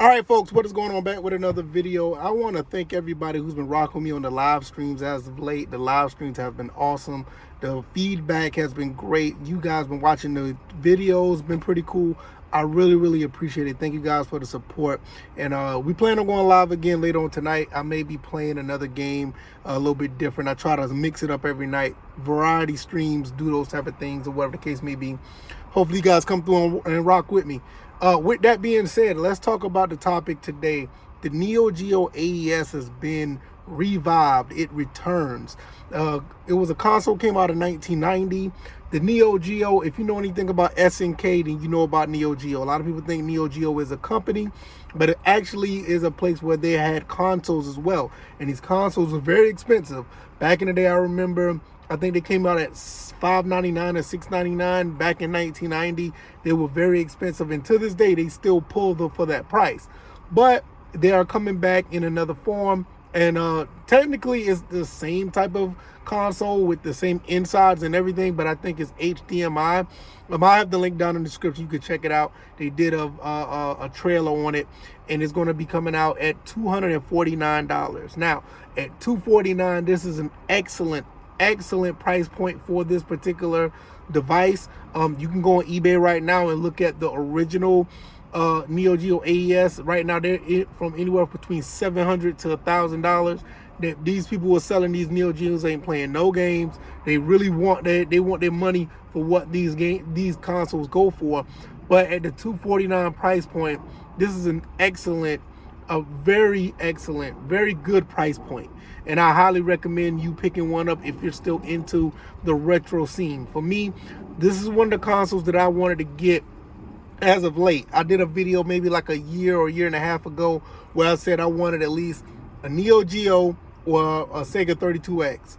All right, folks, what is going on? Back with another video. I want to thank everybody who's been rocking with me on the live streams as of late. The live streams have been awesome. The feedback has been great. You guys been watching the videos, been pretty cool. I really appreciate it. Thank you guys for the support. And we plan on going live again later on tonight. I may be playing another game a little bit different. I try to mix it up every night. Variety streams, do those type of things, or whatever the case may be. Hopefully you guys come through and rock with me. With that being said, let's talk about the topic today. The NeoGeo AES has been revived. It returns. It was a console, came out in 1990. The NeoGeo, if you know anything about SNK, then you know about NeoGeo. A lot of people think NeoGeo is a company, but it actually is a place where they had consoles as well. And these consoles were very expensive. Back in the day, I remember, I think they came out at $5.99 or $6.99 back in 1990. They were very expensive, and to this day, they still pull them for that price. But they are coming back in another form, and technically, it's the same type of console with the same insides and everything, but I think it's HDMI. I have the link down in the description. You can check it out. They did a trailer on it, and it's going to be coming out at $249. Now, at $249, this is an excellent price point for this particular device. You can go on eBay right now and look at the original NeoGeo AES. Right now they're from anywhere between $700 to $1,000. These people who are selling these NeoGeos ain't playing no games. They really want they want their money for what these consoles go for. But at the $249 price point, this is an excellent, a very excellent, very good price point. And I highly recommend you picking one up if you're still into the retro scene. For me, this is one of the consoles that I wanted to get as of late. I did a video maybe like a year or a year and a half ago where I said I wanted at least a NeoGeo or a Sega 32X.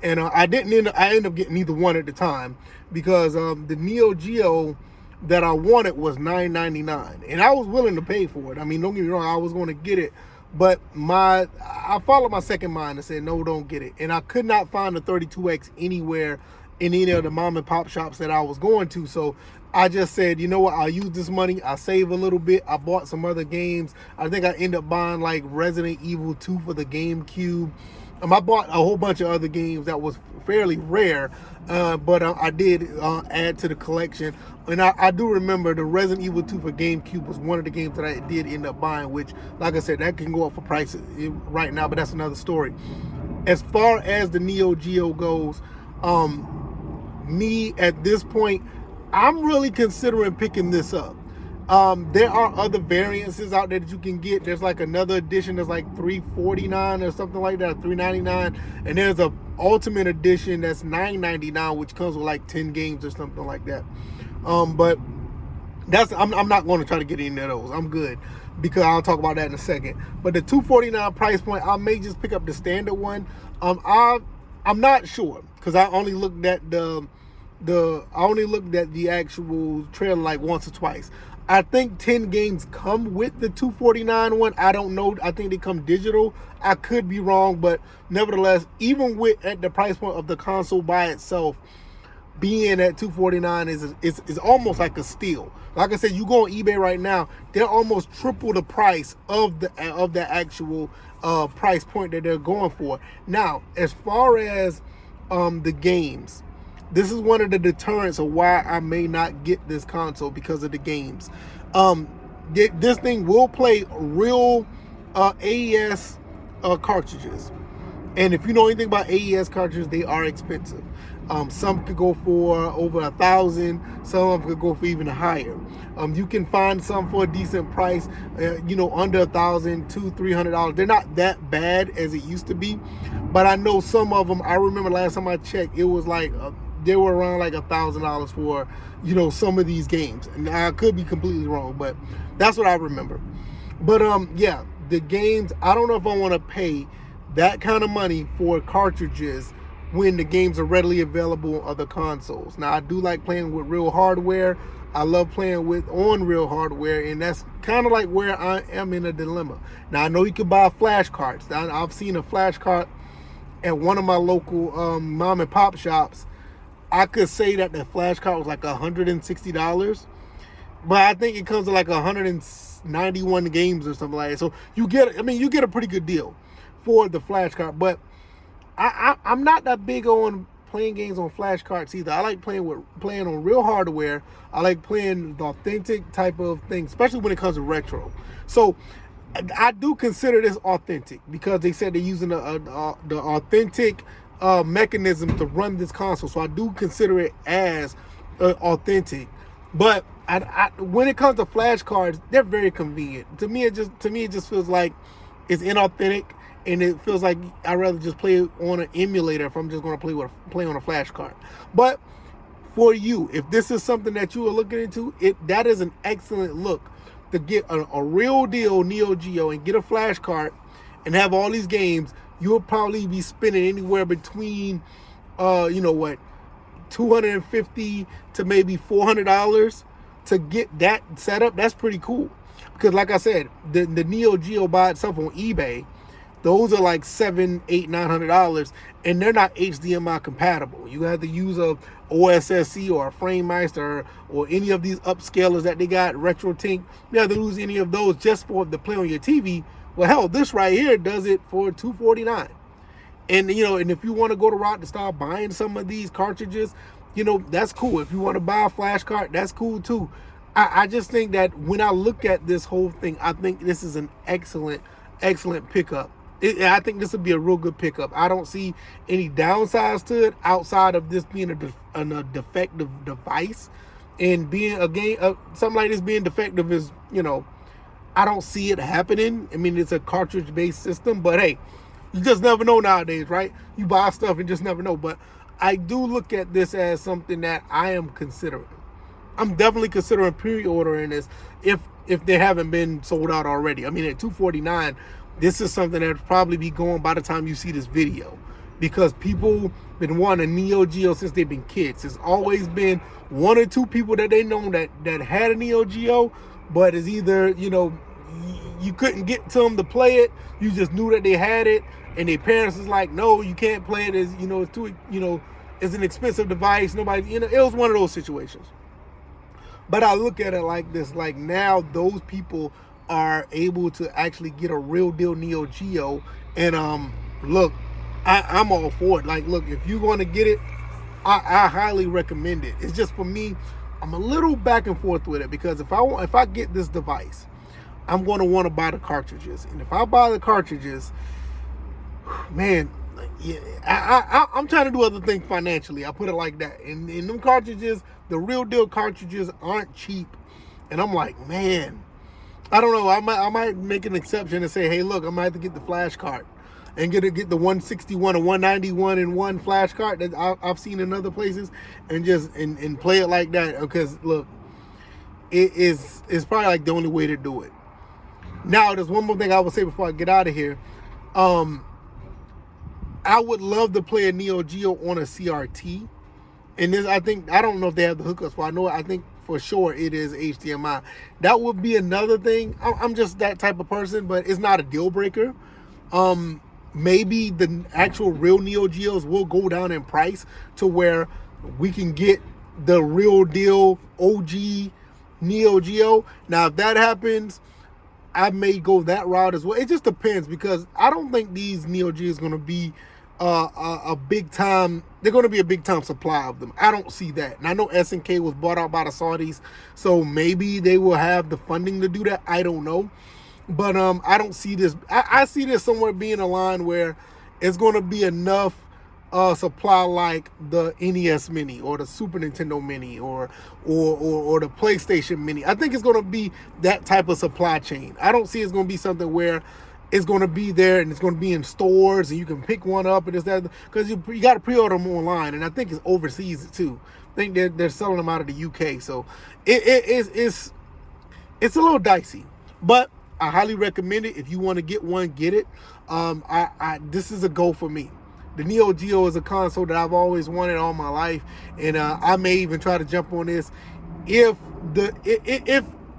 And I ended up getting neither one at the time because the NeoGeo that I wanted was $9.99, and I was willing to pay for it. I mean, don't get me wrong, I was going to get it, but I followed my second mind and said, no, don't get it. And I could not find the 32X anywhere in any of the mom and pop shops that I was going to. So I just said, you know what, I'll use this money. I'll save a little bit. I bought some other games. I think I ended up buying like Resident Evil 2 for the GameCube. I bought a whole bunch of other games that was fairly rare, but I did add to the collection. And I do remember the Resident Evil 2 for GameCube was one of the games that I did end up buying, which, like I said, that can go up for prices right now, but that's another story. As far as the NeoGeo goes, me at this point, I'm really considering picking this up. There are other variances out there that you can get. There's like another edition that's like $349 or something like that, $399, and there's a ultimate edition that's $999, which comes with like 10 games or something like that. But that's I'm not going to try to get any of those. I'm good, because I'll talk about that in a second. But the $249 price point, I may just pick up the standard one. I'm not sure, because I only looked at the actual trailer like once or twice. I think 10 games come with the $249 one. I don't know. I think they come digital. I could be wrong, but nevertheless, even at the price point of the console by itself, being at $249 is almost like a steal. Like I said, you go on eBay right now, they're almost triple the price of the actual price point that they're going for. Now, as far as the games, this is one of the deterrents of why I may not get this console, because of the games. This thing will play real AES cartridges. And if you know anything about AES cartridges, they are expensive. Some could go for over $1,000. Some of them could go for even higher. You can find some for a decent price, under $1,000, $200-$300. They're not that bad as it used to be, but I know some of them. I remember last time I checked, it was like they were around like $1,000 for some of these games, and I could be completely wrong, but that's what I remember. But yeah, the games, I don't know if I want to pay that kind of money for cartridges when the games are readily available on other consoles. Now, I do like playing with real hardware. I love playing on real hardware, and that's kind of like where I am in a dilemma. Now, I know you can buy flash cards. I've seen a flash card at one of my local mom and pop shops. I could say that the flash card was like $160. but I think it comes to like 191 games or something like that. So you get, I mean, you get a pretty good deal for the flash card. But I'm not that big on playing games on flash cards either. I like playing on real hardware. I like playing the authentic type of thing, especially when it comes to retro. So I do consider this authentic because they said they're using the authentic mechanism to run this console. So I do consider it as authentic. But when it comes to flash cards, they're very convenient. To me, it just feels like it's inauthentic, and it feels like I'd rather just play on an emulator if I'm just going to play on a flash card. But for you, if this is something that you are looking into, that is an excellent look to get a real deal NeoGeo and get a flash card and have all these games. You'll probably be spending anywhere between, $250 to maybe $400 to get that set up. That's pretty cool because, like I said, the NeoGeo by itself on eBay, those are like $700, $800, $900, and they're not HDMI compatible. You have to use a OSSC or a FrameMeister or any of these upscalers that they got, RetroTink. You have to use any of those just for the play on your TV. Well, hell, this right here does it for $249. And, and if you want to go the route to start buying some of these cartridges, that's cool. If you want to buy a flash card, that's cool too. I just think that when I look at this whole thing, I think this is an excellent pickup. I think this would be a real good pickup. I don't see any downsides to it outside of this being a defective device. And being something like this being defective is, I don't see it happening. I mean, it's a cartridge-based system, but hey, you just never know nowadays, right? You buy stuff and just never know. But I do look at this as something that I am considering. I'm definitely considering pre-ordering this if they haven't been sold out already. I mean, at $249, this is something that'll probably be going by the time you see this video, because people been wanting a NeoGeo since they've been kids. There's always been one or two people that they know that had a NeoGeo, but it's either, you couldn't get to them to play it. You just knew that they had it, and their parents was like, no, you can't play it. It's, it's too, it's an expensive device. Nobody, it was one of those situations. But I look at it like this, like now those people are able to actually get a real deal NeoGeo. And look, I'm all for it. Like, look, if you want to get it, I highly recommend it. It's just, for me, I'm a little back and forth with it, because if I get this device, I'm going to want to buy the cartridges. And if I buy the cartridges, man, yeah, I'm trying to do other things financially. I put it like that. And them cartridges, the real deal cartridges, aren't cheap. And I'm like, man, I don't know. I might make an exception and say, hey, look, I might have to get the flash card and get the 161 or 191 in one flash card that I've seen in other places, and just and play it like that. Because look, it's probably like the only way to do it. Now, there's one more thing I would say before I get out of here. I would love to play a NeoGeo on a CRT. And this, I don't know if they have the hookups for. I think for sure it is HDMI. That would be another thing. I'm just that type of person, but it's not a deal breaker. Maybe the actual real NeoGeos will go down in price to where we can get the real deal OG NeoGeo. Now, if that happens, I may go that route as well. It just depends, because I don't think these NeoGeos is going to be a big time. They're going to be a big time supply of them. I don't see that. And I know SNK was bought out by the Saudis, so maybe they will have the funding to do that. I don't know. But I don't see this. I see this somewhere being a line where it's going to be enough supply like the NES Mini or the Super Nintendo Mini or the PlayStation Mini. I think it's going to be that type of supply chain. I don't see it's going to be something where it's going to be there and it's going to be in stores and you can pick one up and this, that, because you got to pre-order them online, and I think it's overseas too. I think they're selling them out of the UK, so it's a little dicey, but I highly recommend it. If you want to get one, get it. This is a go for me. The NeoGeo is a console that I've always wanted all my life, and I may even try to jump on this.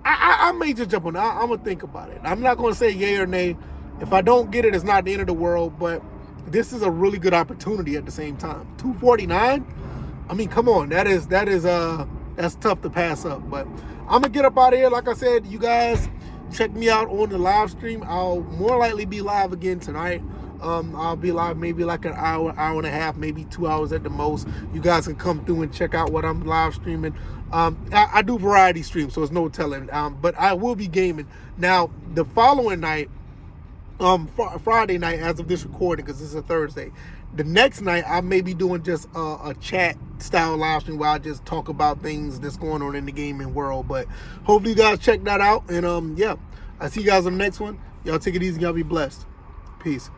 I may just jump on it. I'm gonna think about it. I'm not gonna say yay or nay. If I don't get it, it's not the end of the world. But this is a really good opportunity at the same time. $249. I mean, come on. That's tough to pass up. But I'm gonna get up out of here. Like I said, you guys check me out on the live stream. I'll more likely be live again tonight. I'll be live maybe like an hour, hour and a half, maybe 2 hours at the most. You guys can come through and check out what I'm live streaming. I do variety streams, so it's no telling. But I will be gaming. Now, the following night, Friday night, as of this recording, because this is a Thursday, the next night I may be doing just a chat style live stream where I just talk about things that's going on in the gaming world. But hopefully you guys check that out. And yeah, I see you guys on the next one. Y'all take it easy. Y'all be blessed. Peace.